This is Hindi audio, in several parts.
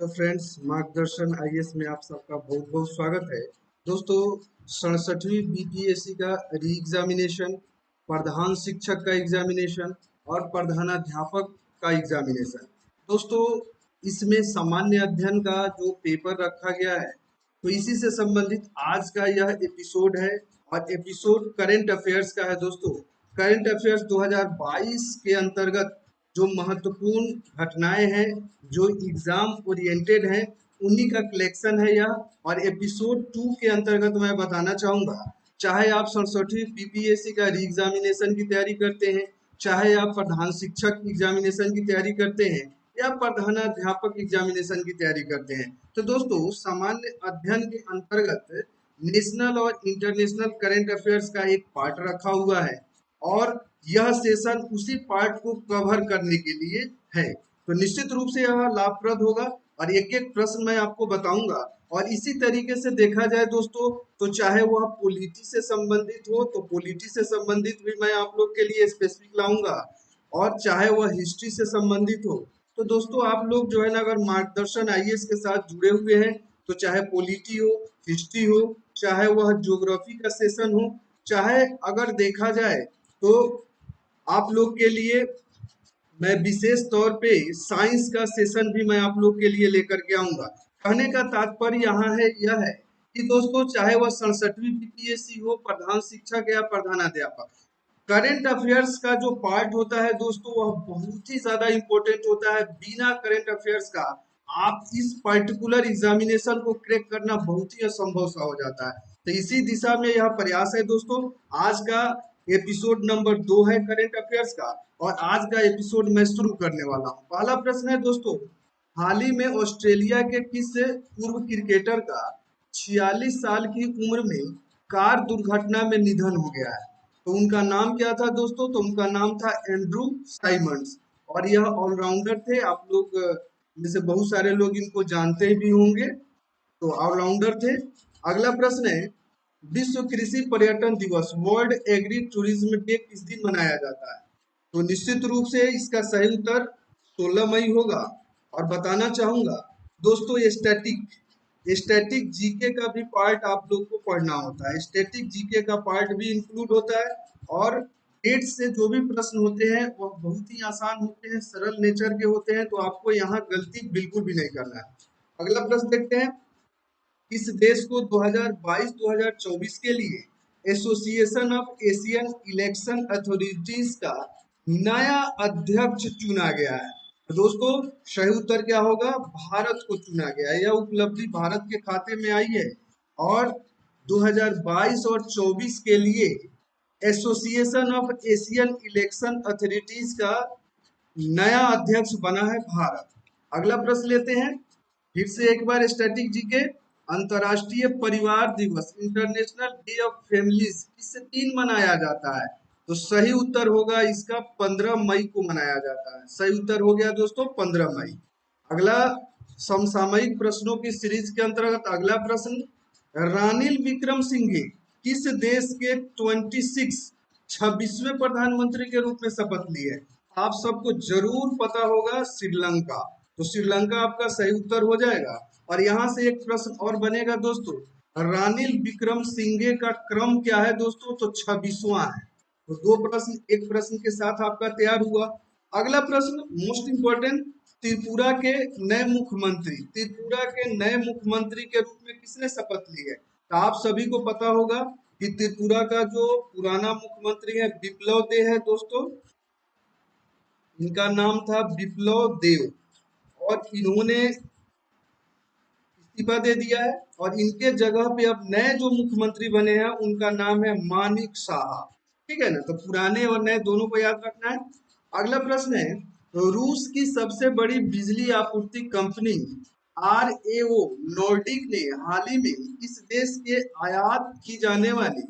तो फ्रेंड्स, मार्गदर्शन आईएएस में आप सबका बहुत बहुत स्वागत है। दोस्तों, 67वीं बीपीएससी का री एग्जामिनेशन, प्रधान शिक्षक का एग्जामिनेशन और प्रधानाध्यापक का एग्जामिनेशन। दोस्तों, इसमें सामान्य अध्ययन का जो पेपर रखा गया है, तो इसी से संबंधित आज का यह एपिसोड है। और एपिसोड करंट अफेयर्स का है। दोस्तों, करंट अफेयर्स 2022 के अंतर्गत जो महत्वपूर्ण घटनाएं हैं, जो एग्जाम ओरिएंटेड हैं, उन्हीं का कलेक्शन है यह। और एपिसोड 2 के अंतर्गत मैं बताना चाहूंगा, चाहे आप 67वीं बीपीएससी का री एग्जामिनेशन की तैयारी करते हैं, चाहे आप प्रधान शिक्षक एग्जामिनेशन की तैयारी करते हैं या प्रधानाध्यापक एग्जामिनेशन की तैयारी करते हैं, तो दोस्तों सामान्य अध्ययन के अंतर्गत नेशनल और इंटरनेशनल करंट अफेयर्स का एक पार्ट रखा हुआ है और यह सेशन उसी पार्ट को कवर करने के लिए है। तो निश्चित रूप से यह लाभप्रद होगा और एक एक प्रश्न मैं आपको बताऊंगा। और इसी तरीके से देखा जाए दोस्तों, तो चाहे वह पॉलिटी से संबंधित हो तो पॉलिटी से संबंधित भी मैं आप लोग के लिए स्पेसिफिक लाऊंगा, और चाहे वह हिस्ट्री से संबंधित हो। तो दोस्तों, आप लोग जो है ना, अगर मार्गदर्शन आईएएस के साथ जुड़े हुए हैं, तो चाहे पॉलिटी हो, हिस्ट्री हो, चाहे वह ज्योग्राफी का सेशन हो, चाहे अगर देखा जाए तो आप लोग के लिए मैं विशेष तौर पे साइंस का सेशन भी मैं आप लोग के लिए लेकर के आऊंगा। कहने का तात्पर्य यहाँ है यह है कि दोस्तों, चाहे वह 67वीं बीपीएससी हो, प्रधान शिक्षक या प्रधानाध्यापक, करंट अफेयर्स का जो पार्ट होता है दोस्तों, वह बहुत ही ज्यादा इंपॉर्टेंट होता है। बिना करंट अफेयर्स का आप इस पर्टिकुलर एग्जामिनेशन को क्रैक करना बहुत ही असंभव सा हो जाता है। तो इसी दिशा में यह प्रयास है दोस्तों। आज का एपिसोड नंबर 2 है करंट अफेयर्स का, और आज का एपिसोड मैं शुरू करने वाला हूँ। पहला प्रश्न है दोस्तों, हाल ही में ऑस्ट्रेलिया के किस पूर्व क्रिकेटर का 46 साल की उम्र में कार दुर्घटना में निधन हो गया है? तो उनका नाम क्या था दोस्तों? तो उनका नाम था एंड्रू साइमंड्स, और यह ऑलराउंडर थे। आप लोग में से बहुत सारे लोग इनको जानते भी होंगे, तो ऑलराउंडर थे। अगला प्रश्न है, विश्व कृषि पर्यटन दिवस, वर्ल्ड एग्री टूरिज्म डे किस दिन मनाया जाता है? तो निश्चित रूप से इसका सही उत्तर 16 मई होगा। और बताना चाहूंगा दोस्तों, स्टैटिक जीके का भी पार्ट आप लोग को पढ़ना होता है। स्टैटिक जीके का पार्ट भी इंक्लूड होता है, और डेट से जो भी प्रश्न होते हैं वह बहुत ही आसान होते हैं, सरल नेचर के होते हैं, तो आपको यहाँ गलती बिल्कुल भी नहीं करना है। अगला प्रश्न देखते हैं, इस देश को 2022-2024 के लिए association of Asian election authorities का नया अध्यक्ष चुना गया है? तो दोस्तों, सही उत्तर क्या होगा? भारत को चुना गया है। यह उपलब्धि भारत के खाते में आई है, और 2022 और 24 के लिए association of Asian election authorities का नया अध्यक्ष बना है भारत। अगला प्रश्न लेते हैं, फिर से एक बार स्टैटिक जीके। अंतर्राष्ट्रीय परिवार दिवस, इंटरनेशनल डे ऑफ फैमिलीज, किस दिन मनाया जाता है? तो सही उत्तर होगा इसका 15 मई को मनाया जाता है। सही उत्तर हो गया दोस्तों 15 मई। अगला समसामयिक प्रश्नों की सीरीज के अंतर्गत अगला प्रश्न, रानिल विक्रम सिंघे किस देश के 26वें प्रधानमंत्री के रूप में शपथ लिए? आप सबको जरूर पता होगा, श्रीलंका। तो श्रीलंका आपका सही उत्तर हो जाएगा। और यहाँ से एक प्रश्न और बनेगा दोस्तों, रानिल विक्रम सिंघे का क्रम क्या है दोस्तों? तो 26वां है। तो दो प्रश्न एक प्रश्न के साथ आपका तैयार हुआ। अगला प्रश्न मोस्ट इंपोर्टेंट, त्रिपुरा के नए मुख्यमंत्री के रूप में किसने शपथ ली है? तो आप सभी को पता होगा कि त्रिपुरा का जो पुराना मुख्यमंत्री है बिप्लब देब है दोस्तों। इनका नाम था बिप्लब देब, और इन्होंने इस्तीफा दे दिया है, और इनके जगह पे अब नए जो मुख्यमंत्री बने हैं उनका नाम है मानिक शाह। ठीक है ना? तो पुराने और नए दोनों को याद रखना है। अगला प्रश्न है, रूस की सबसे बड़ी बिजली आपूर्ति कंपनी आरएओ नॉर्डिक ने हाल ही में इस देश के आयात की जाने वाली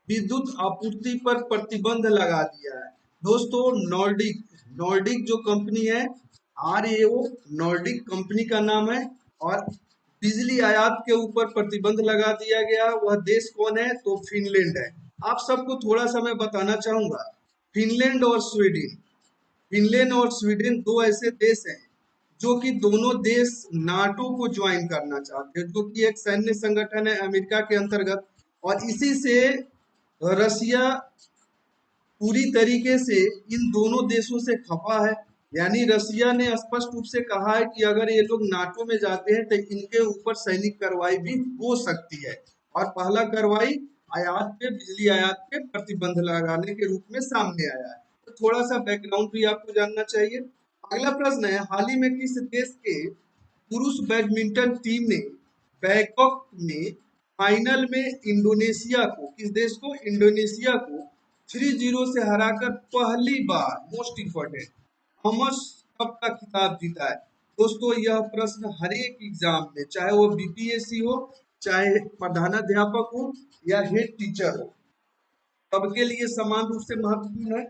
विद्युत आपूर्ति पर प्रतिबंध लगा दिया है। दोस्तों, नॉर्डिक नॉर्डिक जो कंपनी है, आरएओ नॉर्डिक कंपनी का नाम है, और बिजली आयात के ऊपर प्रतिबंध लगा दिया गया। वह देश कौन है? तो फिनलैंड है। आप सबको थोड़ा सा मैं बताना चाहूंगा, फिनलैंड और स्वीडन, फिनलैंड और स्वीडन दो ऐसे देश हैं जो कि दोनों देश नाटो को ज्वाइन करना चाहते हैं, जो कि एक सैन्य संगठन है अमेरिका के अंतर्गत। और इसी से रसिया पूरी तरीके से इन दोनों देशों से खफा है। यानी रसिया ने स्पष्ट रूप से कहा है कि अगर ये लोग नाटो में जाते हैं तो इनके ऊपर सैनिक कार्रवाई भी हो सकती है। और पहला कार्रवाई आयात पे, बिजली आयात पे प्रतिबंध लगाने के रूप में सामने आया है। तो थोड़ा सा बैकग्राउंड भी आपको जानना चाहिए। अगला प्रश्न है, हाल ही में किस देश के पुरुष बैडमिंटन टीम ने बैंकॉक में फाइनल में इंडोनेशिया को, किस देश को, इंडोनेशिया को 3-0 से हराकर पहली बार, मोस्ट इंपोर्टेंट, थॉमस कप का खिताब जीता है। दोस्तों यह प्रश्न हर एक एग्जाम में, चाहे वो बीपीएससी हो, चाहे प्रधानाध्यापक हो या हेड टीचर हो, सबके लिए समान रूप से महत्वपूर्ण है।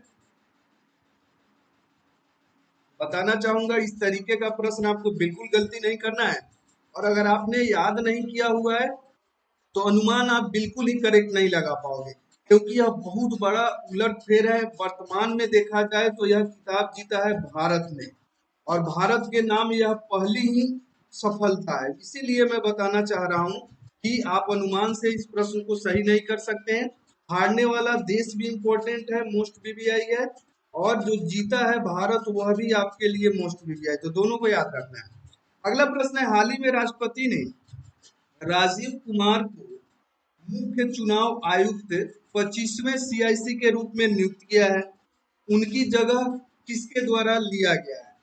बताना चाहूंगा, इस तरीके का प्रश्न आपको बिल्कुल गलती नहीं करना है। और अगर आपने याद नहीं किया हुआ है तो अनुमान आप बिल्कुल ही करेक्ट नहीं लगा पाओगे, क्योंकि यह बहुत बड़ा उलटफेर है। वर्तमान में देखा जाए तो यह किताब जीता है भारत ने, और भारत के नाम यह पहली ही सफलता है। इसीलिए मैं बताना चाह रहा हूं कि आप अनुमान से इस प्रश्न को सही नहीं कर सकते हैं। हारने वाला देश भी इंपॉर्टेंट है, मोस्ट बीबीआई है, और जो जीता है भारत वह भी आपके लिए मोस्ट बीबीआई, तो दोनों को याद रखना है। अगला प्रश्न है, हाल ही में राष्ट्रपति ने राजीव कुमार को मुख्य चुनाव आयुक्त 25वें सीआईसी के रूप में नियुक्त किया है। उनकी जगह किसके द्वारा लिया गया है?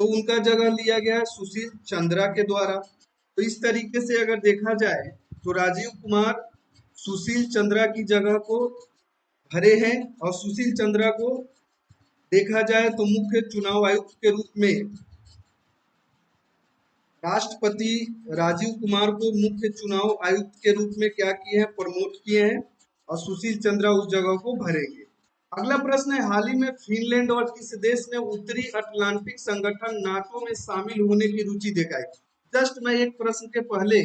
तो उनका जगह लिया गया है सुशील चंद्रा के द्वारा। तो इस तरीके से अगर देखा जाए तो राजीव कुमार सुशील चंद्रा की जगह को भरे हैं, और सुशील चंद्रा को देखा जाए तो मुख्य चुनाव आयुक्त के रूप में राष्ट्रपति राजीव कुमार को मुख्य चुनाव आयुक्त के रूप में क्या किए हैं, प्रमोट किए हैं, और सुशील चंद्रा उस जगह को भरेंगे। अगला प्रश्न है, हाल ही में फिनलैंड और किस देश ने उत्तरी अटलांटिक संगठन नाटो में शामिल होने की रुचि दिखाई? जस्ट मैं एक प्रश्न के पहले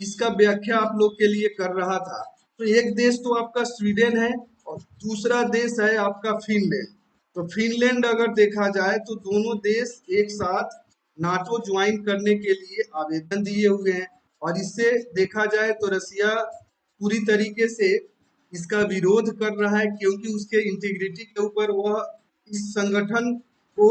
इसका व्याख्या आप लोग के लिए कर रहा था। तो एक देश तो आपका स्वीडन है, और दूसरा देश है आपका फिनलैंड। तो फिनलैंड अगर देखा जाए तो दोनों देश एक साथ नाटो ज्वाइन करने के लिए आवेदन दिए हुए हैं। और इससे देखा जाए तो रसिया पूरी तरीके से इसका विरोध कर रहा है, क्योंकि उसके इंटीग्रिटी के ऊपर वह इस संगठन को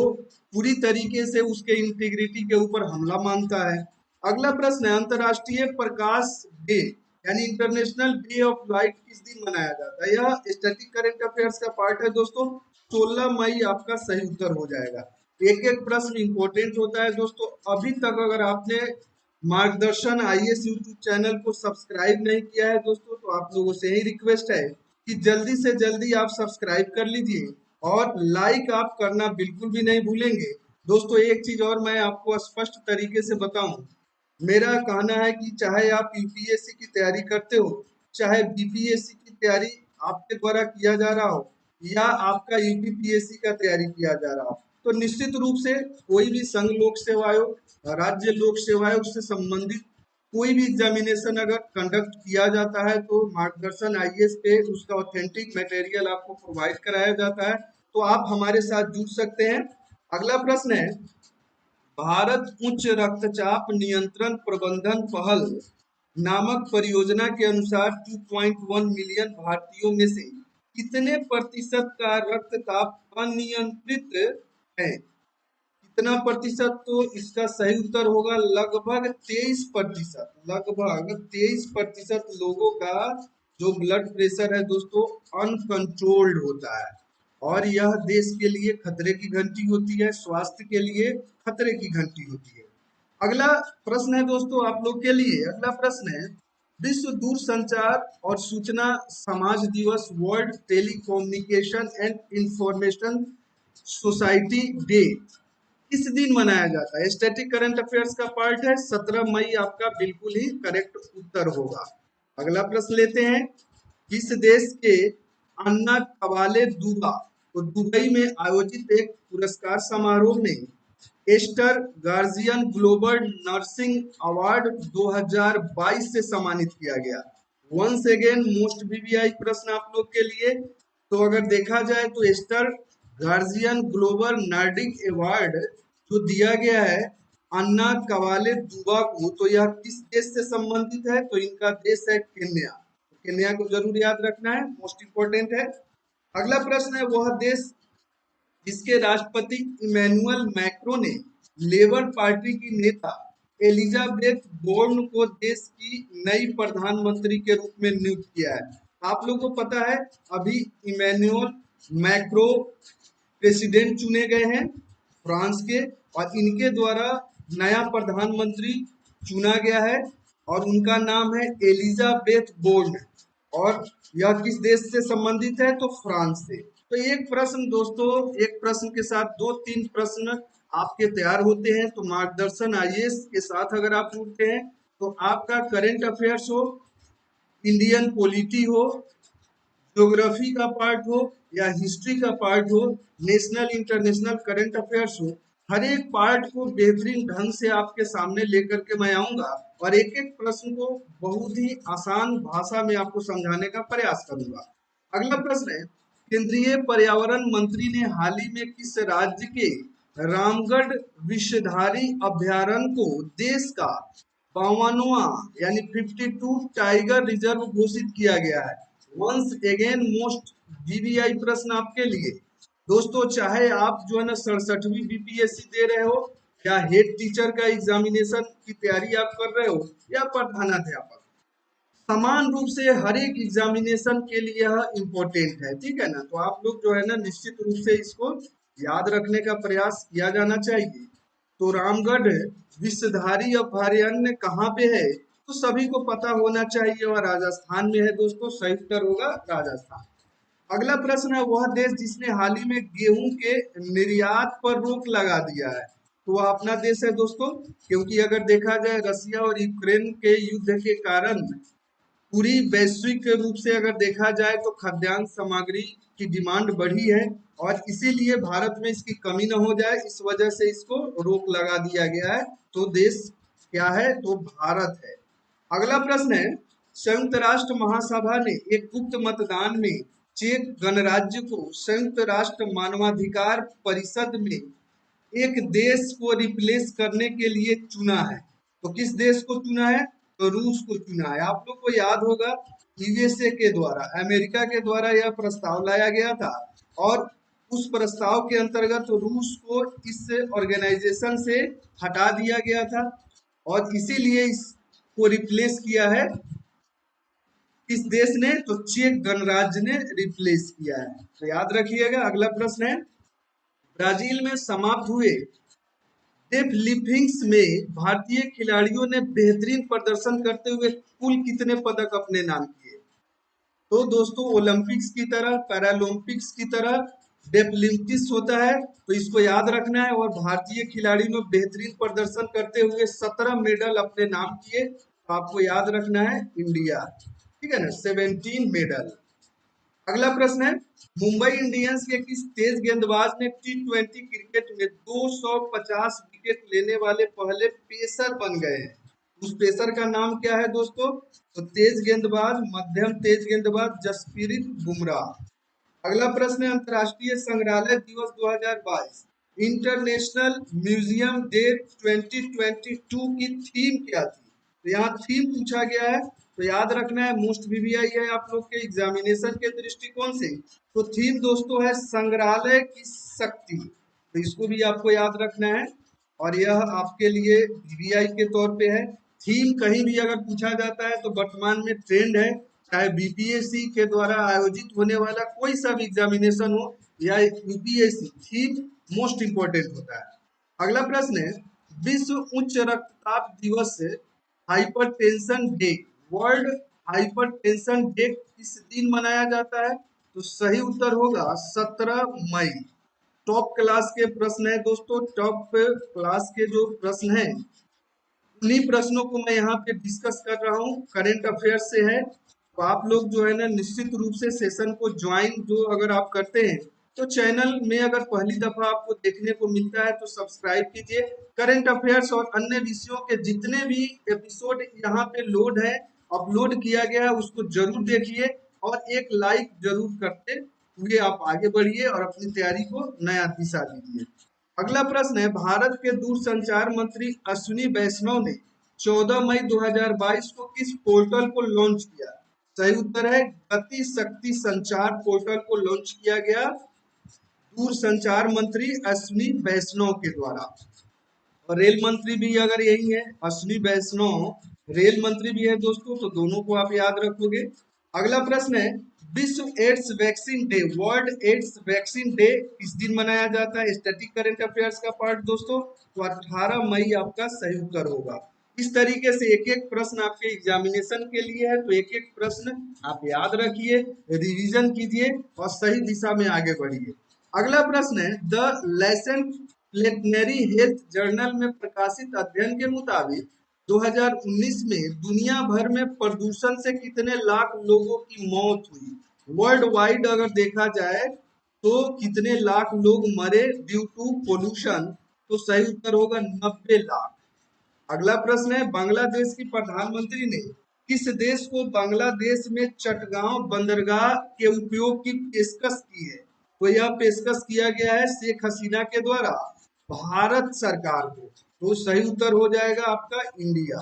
पूरी तरीके से उसके इंटीग्रिटी के ऊपर हमला मानता है। अगला प्रश्न है, अंतरराष्ट्रीय प्रकाश डे यानी इंटरनेशनल डे ऑफ लाइट किस दिन मनाया जाता है? यह स्टैटिक करंट अफेयर्स का पार्ट है दोस्तों। 16 मई आपका सही उत्तर हो जाएगा। एक एक प्रश्न इंपॉर्टेंट होता है दोस्तों। अभी तक अगर आपने मार्गदर्शन आईएएस यूट्यूब चैनल को सब्सक्राइब नहीं किया है दोस्तों, तो आप लोगों से ही रिक्वेस्ट है कि जल्दी से जल्दी आप सब्सक्राइब कर लीजिए, और लाइक आप करना बिल्कुल भी नहीं भूलेंगे। दोस्तों एक चीज और मैं आपको स्पष्ट तरीके से बताऊं, मेरा कहना है कि चाहे आप यूपीएससी की तैयारी करते हो, चाहे बीपीएससी की तैयारी आपके द्वारा किया जा रहा हो, या आपका यूपीपीएससी का तैयारी किया जा रहा हो, तो निश्चित रूप से कोई भी संघ लोक सेवा आयोग, राज्य लोक सेवा आयोग से संबंधित कोई भी एग्जामिनेशन अगर कंडक्ट किया जाता है तो मार्गदर्शन आईएएस पे उसका ऑथेंटिक मटेरियल आपको प्रोवाइड कराया जाता है। तो आप हमारे साथ जुड़ सकते हैं। अगला प्रश्न है, भारत उच्च रक्तचाप नियंत्रण प्रबंधन पहल नामक परियोजना के अनुसार 2.1 मिलियन भारतीयों में से कितने प्रतिशत का रक्तचाप अनियंत्रित है? कितना प्रतिशत? तो इसका सही उत्तर होगा लगभग 23%। लगभग 23% लोगों का जो ब्लड प्रेशर है दोस्तों अनकंट्रोल्ड होता है, और यह देश के लिए खतरे की घंटी होती है, स्वास्थ्य के लिए खतरे की घंटी होती है। अगला प्रश्न है दोस्तों आप लोग के लिए, अगला प्रश्न है, विश्व दूरसंचार और सूचना समाज दिवस, world telecommunication and information society day किस दिन मनाया जाता है? स्टैटिक करंट अफेयर्स का पार्ट है। 17 मई आपका बिल्कुल ही करेक्ट उत्तर होगा। अगला प्रश्न लेते हैं, किस देश के अन्ना कवाले दुबा तो दुबई में आयोजित एक पुरस्कार समारोह में Aster guardian global nursing award 2022 से सम्मानित किया गया? वंस अगेन मोस्ट बीबीआई प्रश्न आप लोग के लिए। तो अगर देखा जाए तो Aster guardian global nursing award जो दिया गया है अन्ना कवाले दुबाकू, तो यह किस देश से संबंधित है? तो इनका देश है केन्या। केन्या को जरूर याद रखना है, मोस्ट इंपोर्टेंट है। अगला प्रश्न है, वह देश जिसके राष्ट्रपति इमैनुअल मैक्रो ने लेबर पार्टी की नेता एलिजाबेथ बोर्न को देश की नई प्रधानमंत्री के रूप में नियुक्त किया है। आप लोगों को पता है अभी इमैनुअल मैक्रो प्रेसिडेंट चुने गए हैं फ्रांस के, और इनके द्वारा नया प्रधानमंत्री चुना गया है और उनका नाम है एलिजाबेथ बोर्न, और यह किस देश से संबंधित है? तो फ्रांस से। तो एक प्रश्न दोस्तों, एक प्रश्न के साथ दो तीन प्रश्न आपके तैयार होते हैं। तो मार्गदर्शन आईएएस के साथ अगर आप जुड़ते हैं तो आपका करंट अफेयर्स हो, इंडियन पॉलिटी हो, ज्योग्राफी का पार्ट हो या हिस्ट्री का पार्ट हो, नेशनल इंटरनेशनल करंट अफेयर्स हो, हर एक पार्ट को बेहतरीन ढंग से आपके सामने लेकर के मैं आऊंगा और एक एक प्रश्न को बहुत ही आसान भाषा में आपको समझाने का प्रयास करूंगा। अगला प्रश्न है, केंद्रीय पर्यावरण मंत्री ने हाल ही में किस राज्य के रामगढ़ विषधारी अभ्यारण्य को देश का 52वां यानी 52 टाइगर रिजर्व घोषित किया गया है? वंस अगेन मोस्ट वीवीआई प्रश्न आपके लिए दोस्तों, चाहे आप जो है ना 67वीं बीपीएससी दे रहे हो या हेड टीचर का एग्जामिनेशन की तैयारी आप कर रहे हो या प्रधानाध्यापक, समान रूप से हर एक एग्जामिनेशन के लिए यह इम्पोर्टेंट है, ठीक है ना। तो आप लोग जो है ना निश्चित रूप से इसको याद रखने का प्रयास किया जाना चाहिए। तो रामगढ़ विषधारी अभयारण्य कहाँ पे है? तो सभी को पता होना चाहिए, और राजस्थान में है दोस्तों, सही उत्तर होगा राजस्थान। अगला प्रश्न है, वह देश जिसने हाल ही में गेहूं के निर्यात पर रोक लगा दिया है? तो वह अपना देश है दोस्तों, क्योंकि अगर देखा जाए रसिया और यूक्रेन के युद्ध के कारण पूरी वैश्विक रूप से अगर देखा जाए तो खाद्यान्न सामग्री की डिमांड बढ़ी है, और इसीलिए भारत में इसकी कमी न हो जाए इस वजह से इसको रोक लगा दिया गया है। तो देश क्या है? तो भारत है। अगला प्रश्न है, संयुक्त राष्ट्र महासभा ने एक गुप्त मतदान में चेक गणराज्य को संयुक्त राष्ट्र मानवाधिकार परिषद में एक देश को रिप्लेस करने के लिए चुना है। तो किस देश को चुना है? तो रूस को चुना है। आप लोग को याद होगा यूएसए के द्वारा, अमेरिका के द्वारा यह प्रस्ताव लाया गया था, और उस प्रस्ताव के अंतर्गत रूस को इस ऑर्गेनाइजेशन से हटा दिया गया था, और इसीलिए इसको रिप्लेस किया है इस देश ने, तो चेक गणराज्य ने रिप्लेस किया है। तो याद रखिएगा। अगला प्रश्न है, ब्राजील में समाप्त हुए डेडलिफ्टिंग्स में भारतीय खिलाड़ियों ने बेहतरीन प्रदर्शन करते हुए कुल कितने पदक अपने नाम किए? तो दोस्तों ओलंपिक्स की तरह, पैरालंपिक्स की तरह डेडलिफ्टिंग्स होता है, तो इसको याद रखना है। और भारतीय खिलाड़ी ने बेहतरीन प्रदर्शन करते हुए 17 मेडल अपने नाम किए, तो आपको याद रखना है इंडिया, ठीक है ना, 17 मेडल। अगला प्रश्न है, मुंबई इंडियंस के किस तेज गेंदबाज ने टी20 क्रिकेट में 250 विकेट लेने वाले पहले पेसर बन गए हैं? उस पेसर का नाम क्या है दोस्तों? तो तेज गेंदबाज, मध्यम तेज गेंदबाज जसप्रीत बुमराह। अगला प्रश्न है, अंतर्राष्ट्रीय संग्रहालय दिवस 2022 इंटरनेशनल म्यूजियम डे 2022 की थीम क्या थी? तो यहाँ थीम पूछा गया है, तो याद रखना है, मोस्ट वीवीआई है आप लोग के एग्जामिनेशन के दृष्टिकोण से। तो थीम दोस्तों है संग्रहालय की शक्ति, तो इसको भी आपको याद रखना है, और यह आपके लिए वीवीआई के तौर पे है। थीम कहीं भी अगर पूछा जाता है तो वर्तमान में ट्रेंड है, चाहे बीपीएससी के द्वारा आयोजित होने वाला कोई सा भी एग्जामिनेशन हो या यूपीएससी, थीम मोस्ट इंपोर्टेंट होता है। अगला प्रश्न है, विश्व उच्च रक्तचाप दिवस hypertension day, world hypertension day किस दिन मनाया जाता है? तो सही उत्तर होगा 17 मई। टॉप क्लास के प्रश्न है दोस्तों, टॉप क्लास के जो प्रश्न हैं उन्हीं प्रश्नों को मैं यहाँ पे डिस्कस कर रहा हूँ, करेंट अफेयर से है। तो आप लोग जो है ना निश्चित रूप से सेशन को ज्वाइन जो अगर आप करते हैं तो चैनल में अगर पहली दफा आपको देखने को मिलता है तो सब्सक्राइब कीजिए। करंट अफेयर्स और अन्य विषयों के जितने भी एपिसोड यहाँ पे लोड है, अपलोड किया गया है, उसको जरूर देखिए और एक लाइक जरूर करते हुए आप आगे बढ़िए और अपनी तैयारी को नया दिशा दीजिए। अगला प्रश्न है, भारत के दूरसंचार मंत्री अश्विनी वैष्णव ने 14 मई 2022 को किस पोर्टल को लॉन्च किया? सही उत्तर है गति शक्ति संचार पोर्टल को लॉन्च किया गया दूरसंचार मंत्री अश्विनी वैष्णव के द्वारा। और रेल मंत्री भी अगर यही है, अश्विनी वैष्णव रेल मंत्री भी है दोस्तों, तो दोनों को आप याद रखोगे। अगला प्रश्न है, विश्व AIDS vaccine day, world AIDS vaccine day किस दिन मनाया जाता है? स्टैटिक करंट अफेयर्स का पार्ट दोस्तों, तो 18 मई आपका सही उत्तर होगा। इस तरीके से एक एक प्रश्न आपके एग्जामिनेशन के लिए है, तो एक एक प्रश्न आप याद रखिए, रिवीजन कीजिए और सही दिशा में आगे बढ़िए। अगला प्रश्न है, द लेसन प्लेटनरी हेल्थ जर्नल में प्रकाशित अध्ययन के मुताबिक 2019 में दुनिया भर में प्रदूषण से कितने लाख लोगों की मौत हुई? वर्ल्ड वाइड अगर देखा जाए तो कितने लाख लोग मरे ड्यू टू पोल्यूशन? तो सही उत्तर होगा 90 लाख। अगला प्रश्न है, बांग्लादेश की प्रधानमंत्री ने किस देश को बांग्लादेश में चटगांव बंदरगाह के उपयोग की पेशकश की है? तो यह पेशकश किया गया है शेख हसीना के द्वारा भारत सरकार को, तो सही उत्तर हो जाएगा आपका इंडिया।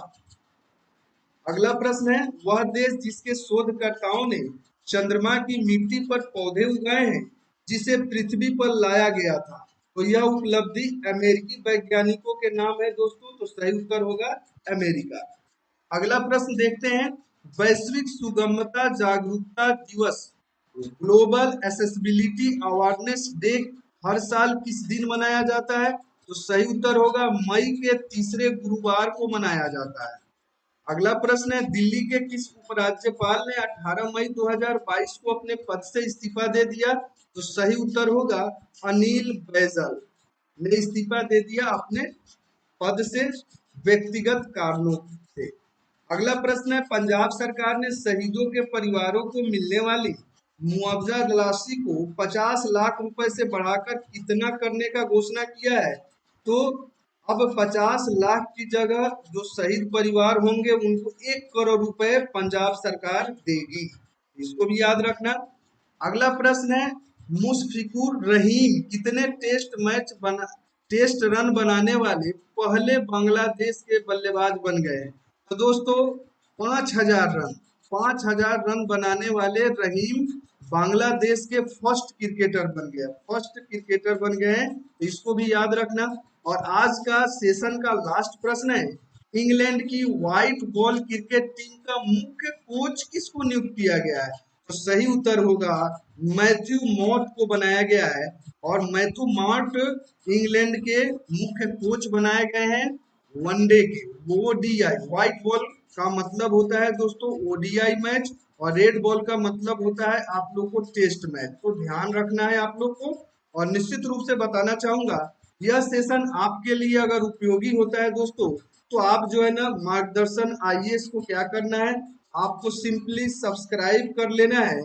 अगला प्रश्न है, वह देश जिसके शोधकर्ताओं ने चंद्रमा की मिट्टी पर पौधे उगाए हैं जिसे पृथ्वी पर लाया गया था, तो यह उपलब्धि अमेरिकी वैज्ञानिकों के नाम है दोस्तों, तो सही उत्तर होगा अमेरिका। अगला प्रश्न देखते हैं, वैश्विक सुगमता जागरूकता दिवस ग्लोबल एसेसिबिलिटी अवेयरनेस डे हर साल किस दिन मनाया जाता है? तो सही उत्तर होगा मई के तीसरे गुरुवार को मनाया जाता है। अगला प्रश्न है, दिल्ली के किस उपराज्यपाल ने 18 मई 2022 को अपने पद से इस्तीफा दे दिया? तो सही उत्तर होगा अनिल बैजल ने इस्तीफा दे दिया अपने पद से व्यक्तिगत कारणों से। अगला प्रश्न है, पंजाब सरकार ने शहीदों के परिवारों को मिलने वाली मुआवजा राशि को 50 लाख रुपए से बढ़ाकर कितना करने का घोषणा किया है? तो अब 50 लाख की जगह जो शहीद परिवार होंगे उनको 1 करोड़ रुपए पंजाब सरकार देगी, इसको भी याद रखना। अगला प्रश्न है, मुशफिकुर रहीम कितने टेस्ट रन बनाने वाले पहले बांग्लादेश के बल्लेबाज बन गए? तो दोस्तों 5000 रन बनाने वाले रहीम बांग्लादेश के फर्स्ट क्रिकेटर बन गए हैं, तो इसको भी याद रखना। और आज का सेशन का लास्ट प्रश्न है, इंग्लैंड की व्हाइट बॉल क्रिकेट टीम का मुख्य कोच किसको नियुक्त किया गया है? तो सही उत्तर होगा मैथ्यू मॉट को बनाया गया है। और मैथ्यू मॉट इंग्लैंड के मुख्य कोच बनाए गए हैं वनडे के, ओडीआई। व्हाइट बॉल का मतलब होता है दोस्तों ओडीआई मैच और रेड बॉल का मतलब होता है आप लोग को टेस्ट मैच, तो ध्यान रखना है आप लोग को। और निश्चित रूप से बताना चाहूंगा यह सेशन आपके लिए अगर उपयोगी होता है दोस्तों, तो आप जो है ना मार्गदर्शन आईएएस को क्या करना है, आपको सिंपली सब्सक्राइब कर लेना है।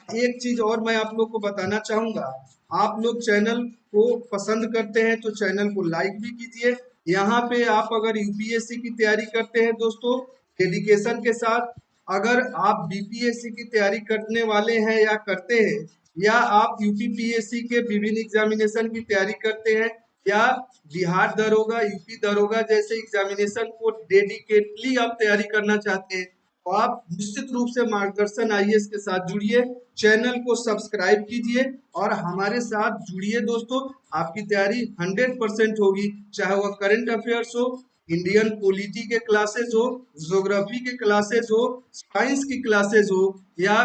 एक चीज और मैं आप लोग को बताना चाहूंगा, आप लोग चैनल को पसंद करते हैं तो चैनल को लाइक भी कीजिए। यहाँ पे आप अगर यूपीएससी की तैयारी करते हैं दोस्तों डेडिकेशन के साथ, अगर आप बीपीएससी की तैयारी करने वाले हैं या करते हैं, या आप यूपीपीएससी के विभिन्न एग्जामिनेशन की तैयारी करते हैं, या बिहार दरोगा यूपी दरोगा जैसे एग्जामिनेशन को डेडिकेटली आप तैयारी करना चाहते हैं, तो आप निश्चित रूप से मार्गदर्शन आईएएस के साथ जुड़िए, चैनल को सब्सक्राइब कीजिए और हमारे साथ जुड़िए दोस्तों। आपकी तैयारी 100% होगी, चाहे वह करंट अफेयर्स हो, इंडियन पॉलिटी के क्लासेस हो, ज्योग्राफी के क्लासेस हो, साइंस की क्लासेस हो, या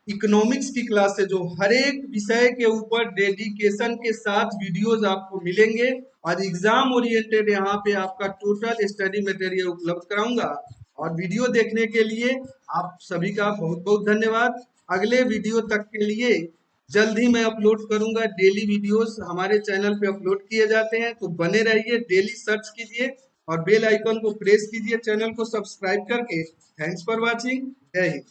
इकोनॉमिक्स की क्लासेस हो, हर एक विषय के ऊपर डेडिकेशन के साथ वीडियोस आपको मिलेंगे। और एग्जाम ओरिएंटेड यहाँ पे आपका टोटल स्टडी मटेरियल उपलब्ध कराऊंगा। और वीडियो देखने के लिए आप सभी का बहुत बहुत धन्यवाद। अगले वीडियो तक के लिए जल्द ही मैं अपलोड करूंगा, डेली वीडियोस हमारे चैनल पे अपलोड किए जाते हैं, तो बने रहिए, डेली सर्च कीजिए और बेल आइकन को प्रेस कीजिए चैनल को सब्सक्राइब करके। थैंक्स फॉर वॉचिंग, जय हिंद।